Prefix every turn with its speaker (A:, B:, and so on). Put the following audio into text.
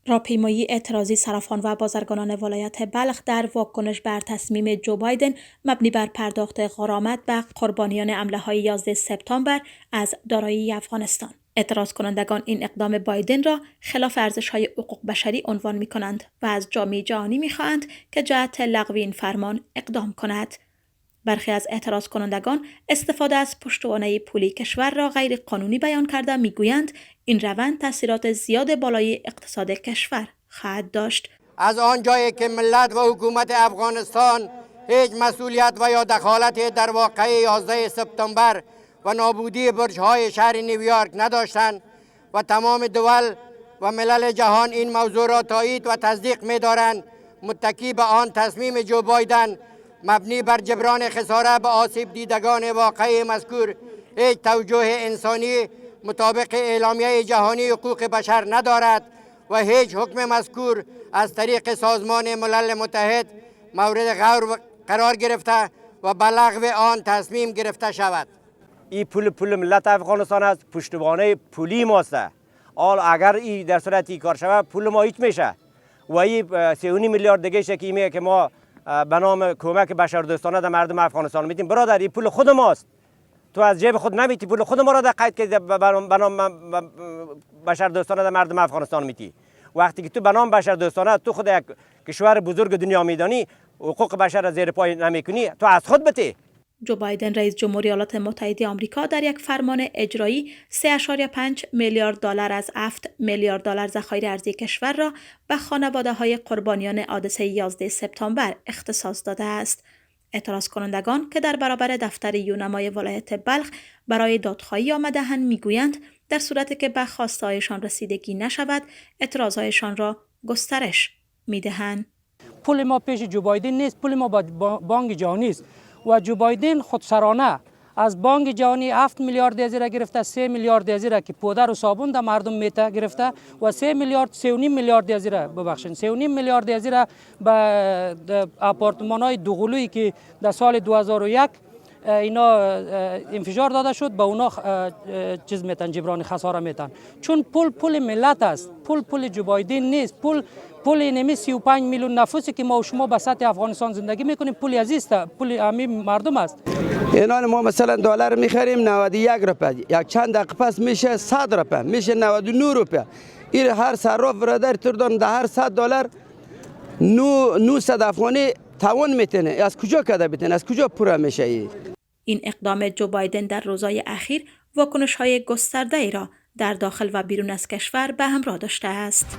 A: راهپیمایی اعتراضی صرافان و بازرگانان ولایت بلخ در واکنش بر تصمیم جو بایدن مبنی بر پرداخت غرامت به قربانیان حمله‌های 11 سپتامبر از دارایی افغانستان. اعتراض کنندگان این اقدام بایدن را خلاف ارزش‌های حقوق بشری عنوان می‌کنند و از جامعه جهانی می‌خواهند که جهت لغو این فرمان اقدام کند. برخی از اعتراض کنندگان استفاده از پشتوانه پولی کشور را غیر قانونی بیان کرده میگویند این روند تاثیرات زیاد بالای اقتصاد کشور خواهد داشت.
B: از آن جایی که ملت و حکومت افغانستان هیچ مسئولیت و یا دخالتی در واقعه 11 سپتامبر و نابودی برج‌های شهر نیویورک نداشتند و تمام دول و ملل جهان این موضوع را تایید و تصدیق می‌دارند، متکی به آن تصمیم جو بایدن مبنی بر جبران خساره به آسیب دیدگان واقعی مذکور هیچ توجه انسانی مطابق اعلامیه جهانی حقوق بشر ندارد و هیچ حکم مذکور از طریق سازمان ملل متحد مورد غور قرار گرفته و به لغو آن تصمیم گرفته شود.
C: این پول ملت افغانستان است، پشتوانه پولی ماست. اگر این در صورتی کار شود پول ما هیچ میشه و این 3.5 میلیارد دیگه شکیمیه که ما به نام کمک بشردوستانه در مردم افغانستان میدیم. برادر این پول خود ماست، تو از جیب خود نمیتی، پول خود ما را در قید که به نام بشردوستانه در مردم افغانستان میتی. وقتی که تو به نام بشردوستانه تو خود یک کشور بزرگ دنیا میدانی حقوق بشر را زیر پای نمیکنی، تو از خود بتی.
A: جو بایدن رئیس جمهوری ایالات متحده آمریکا در یک فرمان اجرایی 3.5 میلیارد دلار از 7 میلیارد دلار ذخایر ارزی کشور را به خانواده‌های قربانیان حادثه 11 سپتامبر اختصاص داده است. اعتراض کنندگان که در برابر دفتر یونمای ولایت بلخ برای دادخواهی آمده‌اند میگویند در صورتی که به خواسته‌هایشان رسیدگی نشود اعتراضهایشان را گسترش میدهند.
D: پول ما پیش جو بایدن نیست، پول ما با بانک جهانی است و جو بایدن خودسرانه از بانک جهانی 7 میلیارد ازیره گرفته، 3 میلیارد ازیره که پودر و صابون در مردم میته گرفته و 3 میلیارد 3.5 میلیارد ازیره 3.5 میلیارد ازیره به آپارتمان های دوقلویی که در سال 2001 اینا انفجار داده شد به اونا چیز میتن، جبران خساره میتن. چون پول ملت است، پول جو بایدن نیست. پول اینمی 35 میلیون نفوسی که ما و شما به سطح افغانستان زندگی میکنیم پول عزیز است، پول همین مردم است.
E: اینان ما مثلا دلار میخریم 91 روپیه، یک چند دقیقه پس میشه 100 روپیه، میشه 99 روپیه. این هر صراف برادر تردان در هر 100 دلار 900 افغانی توان میتونه. از کجا کده بتونه؟ از کجا پوره میشه؟
A: این اقدام جو بایدن در روزهای اخیر واکنش‌های گسترده‌ای را در داخل و بیرون از کشور به همراه داشته است.